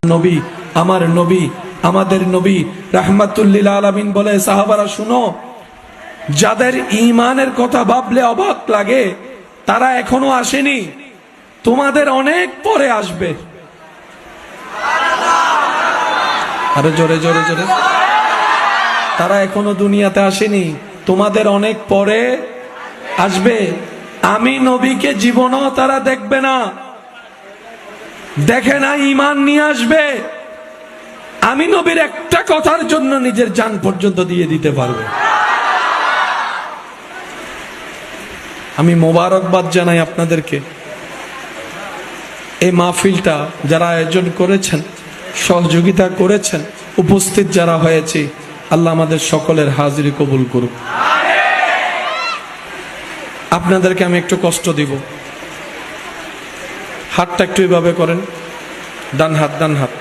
নবী, আমার নবী, আমাদের নবী রাহমাতুল লিল আলামিন বলে, সাহাবারা শুনো, যাদের ঈমানের কথা ভাবলে অবাক লাগে তারা এখনো আসেনি, তোমাদের অনেক পরে আসবে। আরো জোরে জোরে জোরে। তারা এখনো দুনিয়াতে আসেনি, তোমাদের অনেক পরে আসবে। আমি নবীকে জীবনও তারা দেখবে না, দেখে না, ঈমান নিয়ে আসবে। আমি নবীর একটা কথার জন্য নিজের জান পর্যন্ত দিয়ে দিতে পারবে। আমি মোবারকবাদ জানাই আপনাদেরকে। এই মাহফিলটা যারা আয়োজন করেছেন, সহযোগিতা করেছেন, উপস্থিত যারা হয়েছে, আল্লাহ আমাদের সকলের হাজিরি কবুল করুক। আপনাদেরকে আমি একটু কষ্ট দিব। হাতটা একটু এভাবে করেন, ডান হাত ডান হাত।